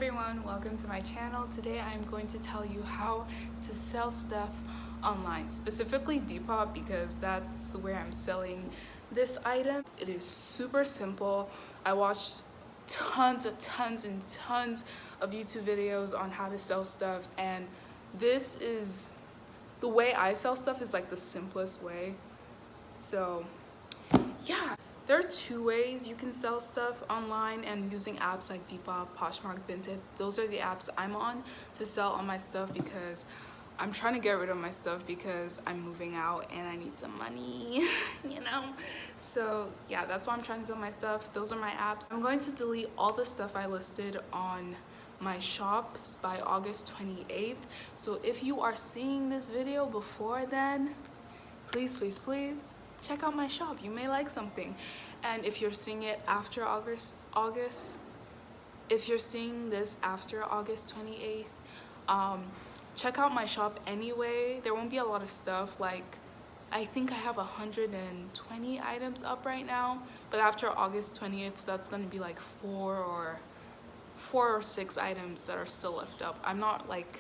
everyone, welcome to my channel. Today I'm going to tell you how to sell stuff online, specifically Depop, because that's where I'm selling this item. It is super simple. I watched tons of YouTube videos on how to sell stuff, and this is the way I sell stuff is like the simplest way. So yeah, there are two ways you can sell stuff online and using apps like Depop, Poshmark, Vinted. Those are the apps I'm on to sell all my stuff because I'm trying to get rid of my stuff because I'm moving out and I need some money, you know? So yeah, that's why I'm trying to sell my stuff. Those are my apps. I'm going to delete all the stuff I listed on my shops by August 28th. So if you are seeing this video before then, please check out my shop. You may like something. And if you're seeing it after if you're seeing this after August 28th, check out my shop anyway. There won't be a lot of stuff. Like, I think I have 120 items up right now, but after August 20th, that's gonna be like four or six items that are still left up. I'm not like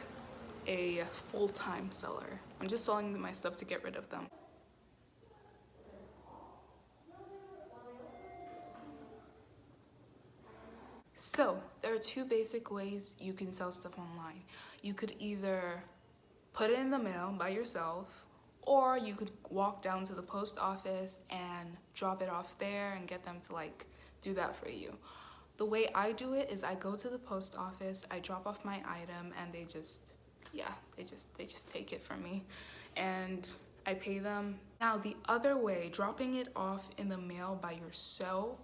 a full-time seller. I'm just selling my stuff to get rid of them. So there are two basic ways you can sell stuff online. You could either put it in the mail by yourself, or you could walk down to the post office and drop it off there and get them to like do that for you. The way I do it is I go to the post office, I drop off my item, and they just take it from me and I pay them. Now the other way, dropping it off in the mail by yourself,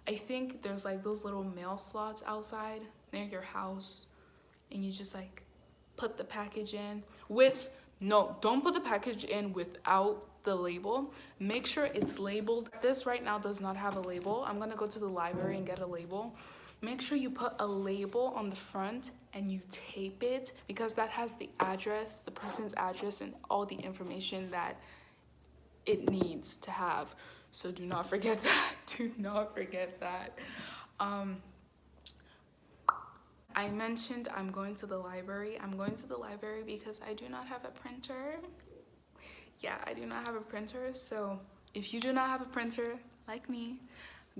I think there's like those little mail slots outside near your house, and you just like put the package in with, no, don't put the package in without the label. Make sure it's labeled. This right now does not have a label. I'm gonna go to the library and get a label. Make sure you put a label on the front and you tape it, because that has the address, the person's address, and all the information that it needs to have. So do not forget that. Do not forget that. I mentioned I'm going to the library. I'm going to the library because I do not have a printer. Yeah, I do not have a printer. So if you do not have a printer like me,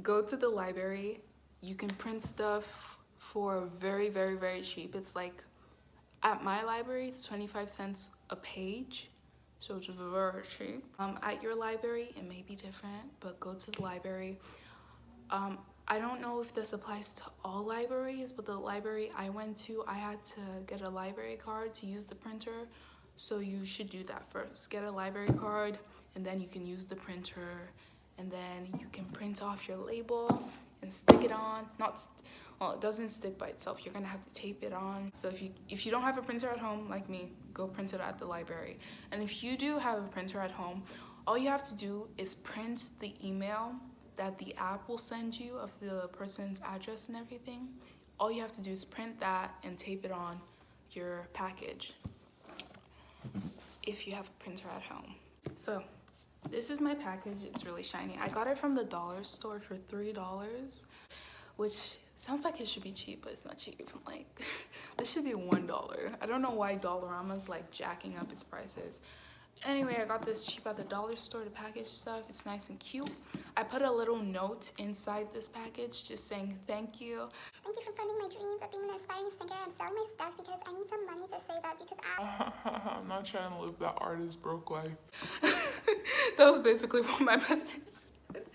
go to the library. You can print stuff for very cheap. It's like, at my library, it's 25 cents a page. So it's very cheap. At your library, it may be different, but go to the library. I don't know if this applies to all libraries, but the library I went to, I had to get a library card to use the printer. So you should do that first. Get a library card, and then you can use the printer, and then you can print off your label and stick it on. Well, it doesn't stick by itself. You're gonna have to tape it on. So if you don't have a printer at home like me, go print it at the library. And if you do have a printer at home, all you have to do is print the email that the app will send you of the person's address and everything. All you have to do is print that and tape it on your package if you have a printer at home. So this is my package. It's really shiny. I got it from the dollar store for $3, which sounds like it should be cheap, but it's not cheap. Like, this should be $1. I don't know why Dollarama's like jacking up its prices. Anyway, I got this cheap at the dollar store to package stuff. It's nice and cute. I put a little note inside this package just saying thank you. Thank you for funding my dreams of being an aspiring singer and selling my stuff because I need some money to save up because I'm not trying to live that artist broke life. That was basically what my message said.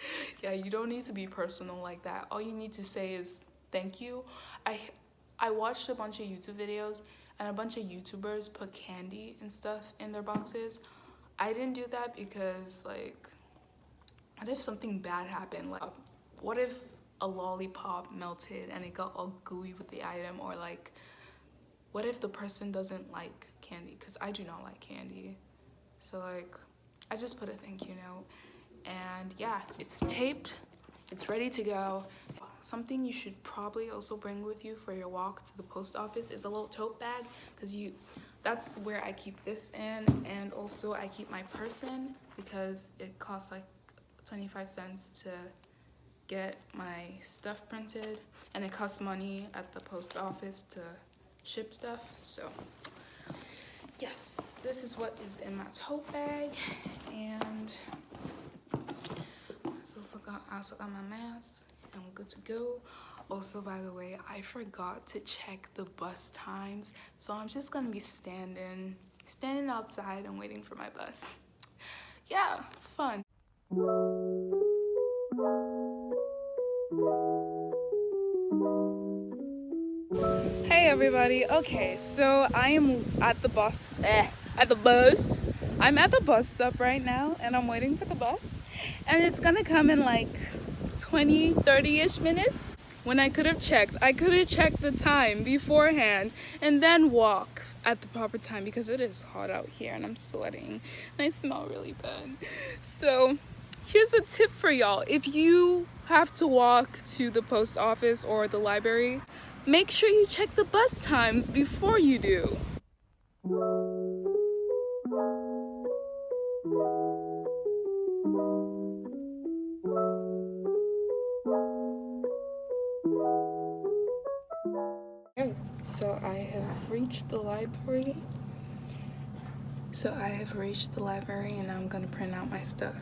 Yeah, you don't need to be personal like that. All you need to say is thank you. I watched a bunch of YouTube videos and a bunch of YouTubers put candy and stuff in their boxes. I didn't do that because, like, what if something bad happened? Like, what if a lollipop melted and it got all gooey with the item? Or like, what if the person doesn't like candy? Because I do not like candy. So like, I just put a thank you note. And yeah, it's taped. It's ready to go. Something you should probably also bring with you for your walk to the post office is a little tote bag, because that's where I keep this in, and also I keep my purse in because it costs like 25 cents to get my stuff printed, and it costs money at the post office to ship stuff. So yes, this is what is in my tote bag, and I also got my mask, and we're good to go. Also, by the way, I forgot to check the bus times, so I'm just gonna be standing outside and waiting for my bus. Yeah, fun. Hey everybody. Okay, so I am at the bus. I'm at the bus stop right now, and I'm waiting for the bus, and it's gonna come in like 20-30ish minutes. When I could have checked the time beforehand and then walk at the proper time, because it is hot out here and I'm sweating and I smell really bad. So here's a tip for y'all. If you have to walk to the post office or the library, make sure you check the bus times before you do. Okay, so I have reached the library. And now I'm gonna print out my stuff.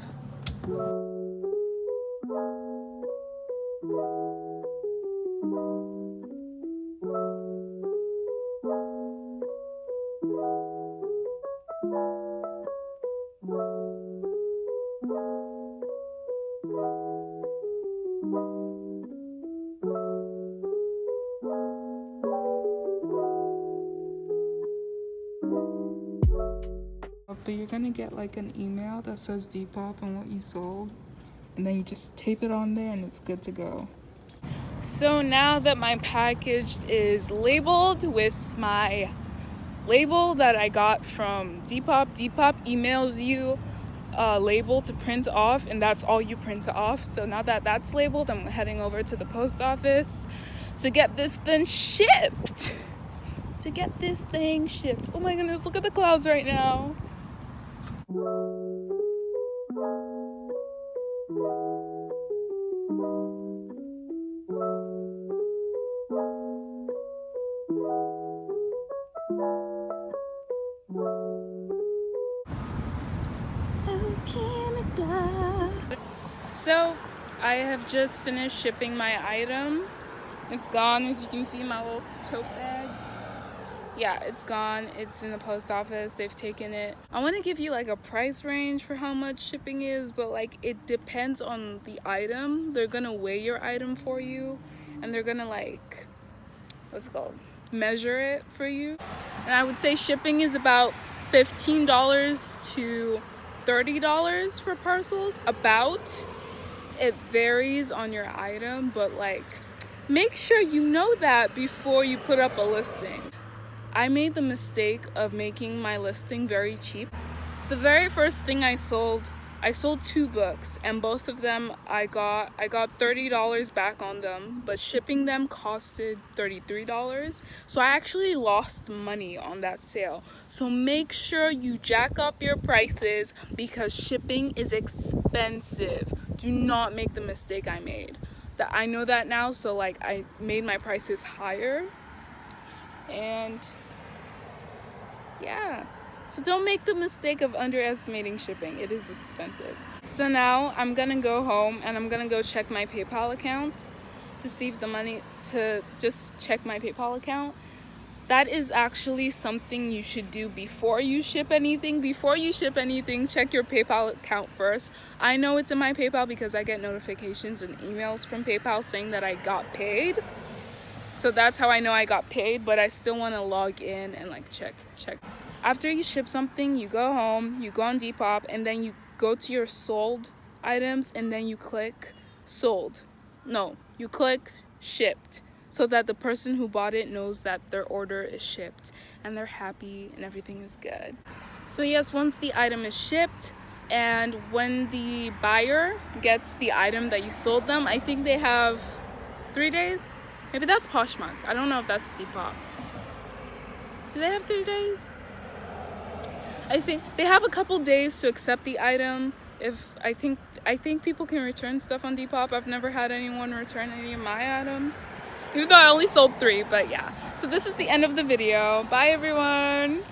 But you're gonna get like an email that says Depop and what you sold, and then you just tape it on there and it's good to go. So now that my package is labeled with my label that I got from Depop emails you a label to print off, and that's all you print off. So now that that's labeled, I'm heading over to the post office to get this thing shipped. Oh my goodness, look at the clouds right now. So I have just finished shipping my item. It's gone, as you can see, my little tote bag. Yeah, it's gone. It's in the post office. They've taken it. I want to give you like a price range for how much shipping is, but like it depends on the item. They're gonna weigh your item for you, and they're gonna like, what's it called, measure it for you. And I would say shipping is about $15 to $30 for parcels. It varies on your item, but like make sure you know that before you put up a listing. I made the mistake of making my listing very cheap. The very first thing I sold 2 books, and both of them I got $30 back on them, but shipping them costed $33. So I actually lost money on that sale. So make sure you jack up your prices, because shipping is expensive. Do not make the mistake I made. That I know that now, so like I made my prices higher. And yeah, so don't make the mistake of underestimating shipping. It is expensive. So now I'm gonna go home and I'm gonna go check my PayPal account to see if the money, to just check my PayPal account. That is actually something you should do before you ship anything. Before you ship anything, check your PayPal account first. I know it's in my PayPal because I get notifications and emails from PayPal saying that I got paid. So that's how I know I got paid, but I still want to log in and like check. After you ship something, you go home, you go on Depop, and then you go to your sold items, and then you click sold. No, you click shipped, so that the person who bought it knows that their order is shipped and they're happy and everything is good. So yes, once the item is shipped, and when the buyer gets the item that you sold them, I think they have 3 days. Maybe that's Poshmark. I don't know if that's Depop. Do they have 3 days? I think they have a couple days to accept the item. I think I think people can return stuff on Depop. I've never had anyone return any of my items, even though I only sold 3, but yeah. So this is the end of the video. Bye everyone.